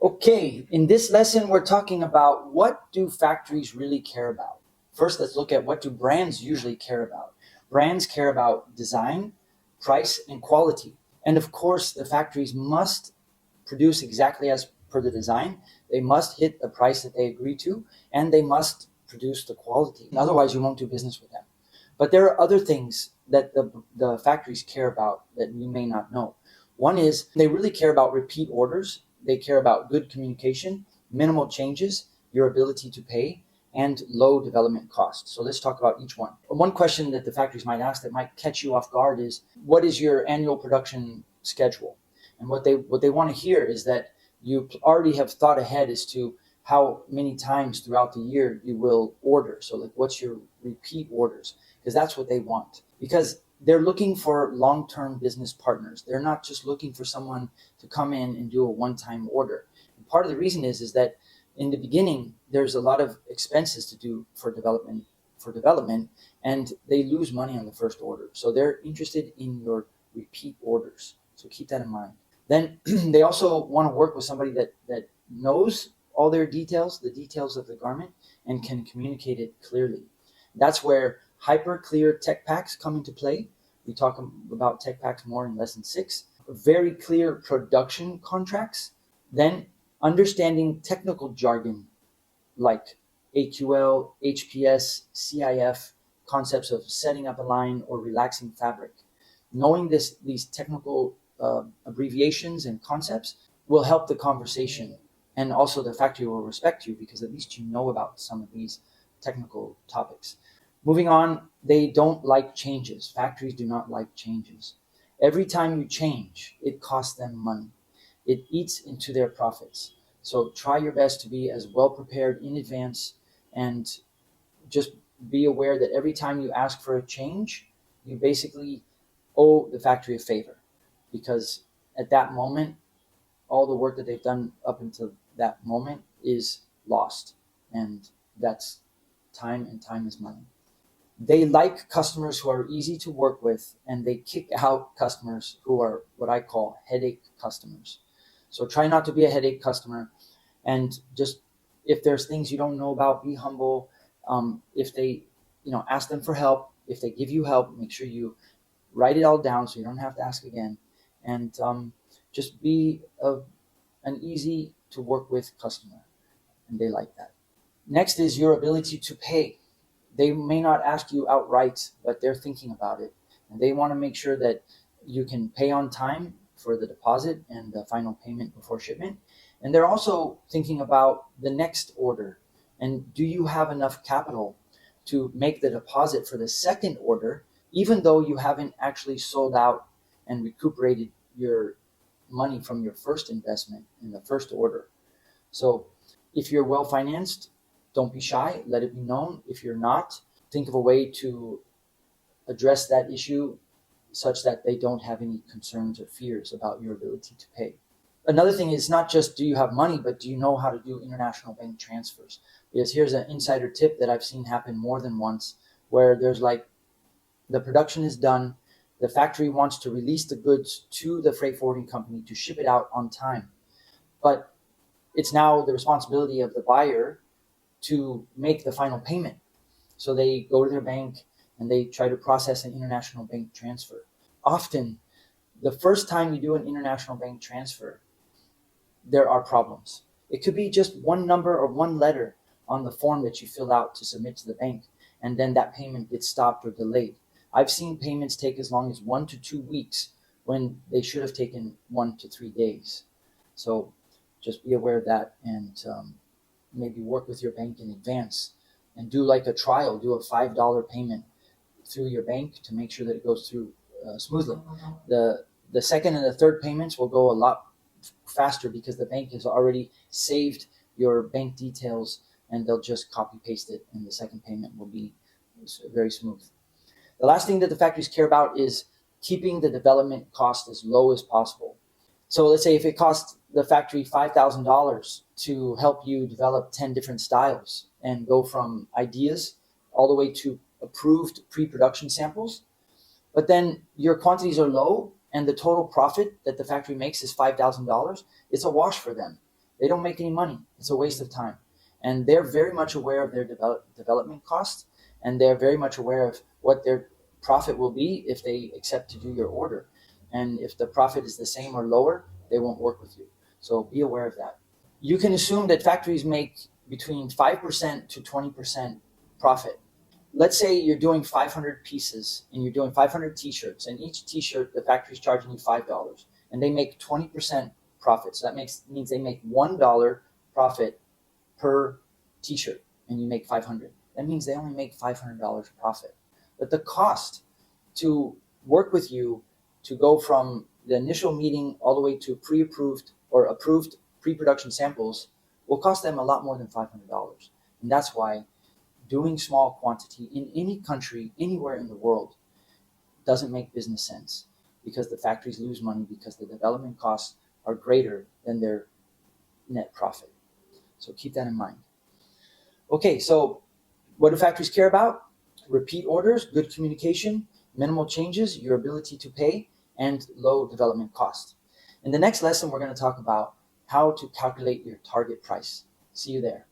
Okay, in this lesson, we're talking about what do factories really care about. First, let's look at what do brands usually care about. Brands care about design, price, and quality. And of course, the factories must produce exactly as per the design. They must hit the price that they agree to, and they must produce the quality. Otherwise, you won't do business with them. But there are other things that the factories care about that you may not know. One is they really care about repeat orders. They care about good communication, minimal changes, your ability to pay, and low development costs. So let's talk about each one. One question that the factories might ask that might catch you off guard is, what is your annual production schedule? And what they want to hear is that you already have thought ahead as to how many times throughout the year you will order. So like, what's your repeat orders? Because that's what they want. Because they're looking for long-term business partners. They're not just looking for someone to come in and do a one-time order. And part of the reason is that in the beginning, there's a lot of expenses to do for development, and they lose money on the first order. So they're interested in your repeat orders. So keep that in mind. Then they also want to work with somebody that knows all their details, the details of the garment, and can communicate it clearly. That's where hyper clear tech packs come into play. We talk about tech packs more in lesson 6. Very clear production contracts. Then understanding technical jargon like AQL, HPS, CIF, concepts of setting up a line or relaxing fabric. Knowing these technical abbreviations and concepts will help the conversation, and also the factory will respect you because at least you know about some of these technical topics. Moving on, they don't like changes. Factories do not like changes. Every time you change, it costs them money. It eats into their profits. So try your best to be as well prepared in advance, and just be aware that every time you ask for a change, you basically owe the factory a favor, because at that moment, all the work that they've done up until that moment is lost, and that's time, and time is money. They like customers who are easy to work with, and they kick out customers who are what I call headache customers. So try not to be a headache customer, and just, if there's things you don't know about, be humble. If they, ask them for help. If they give you help, make sure you write it all down so you don't have to ask again, and just be an easy to work with customer, and they like that. Next is your ability to pay. They may not ask you outright, but they're thinking about it, and they want to make sure that you can pay on time for the deposit and the final payment before shipment. And they're also thinking about the next order. And do you have enough capital to make the deposit for the second order, even though you haven't actually sold out and recuperated your money from your first investment in the first order? So if you're well financed, don't be shy, let it be known. If you're not, think of a way to address that issue such that they don't have any concerns or fears about your ability to pay. Another thing is not just do you have money, but do you know how to do international bank transfers? Because here's an insider tip that I've seen happen more than once, where there's like, the production is done, the factory wants to release the goods to the freight forwarding company to ship it out on time. But it's now the responsibility of the buyer to make the final payment. So they go to their bank and they try to process an international bank transfer. Often, the first time you do an international bank transfer, there are problems. It could be just one number or one letter on the form that you fill out to submit to the bank, and then that payment gets stopped or delayed. I've seen payments take as long as 1 to 2 weeks when they should have taken 1 to 3 days. So just be aware of that, and maybe work with your bank in advance and do like a trial, do a $5 payment through your bank to make sure that it goes through smoothly. The second and the third payments will go a lot faster because the bank has already saved your bank details, and they'll just copy paste it, and the second payment will be very smooth. The last thing that the factories care about is keeping the development cost as low as possible. So let's say if it costs the factory $5,000 to help you develop 10 different styles and go from ideas all the way to approved pre-production samples, but then your quantities are low and the total profit that the factory makes is $5,000, it's a wash for them. They don't make any money. It's a waste of time. And they're very much aware of their development costs, and they're very much aware of what their profit will be if they accept to do your order. And if the profit is the same or lower, they won't work with you. So be aware of that. You can assume that factories make between 5% to 20% profit. Let's say you're doing 500 pieces and you're doing 500 t-shirts, and each t-shirt the factory's charging you $5, and they make 20% profit. So that means they make $1 profit per t-shirt, and you make 500. That means they only make $500 profit. But the cost to work with you to go from the initial meeting all the way to pre-approved or approved pre-production samples will cost them a lot more than $500. And that's why doing small quantity in any country, anywhere in the world, doesn't make business sense, because the factories lose money because the development costs are greater than their net profit. So keep that in mind. Okay, so what do factories care about? Repeat orders, good communication, minimal changes, your ability to pay, and low development cost. In the next lesson, we're going to talk about how to calculate your target price. See you there.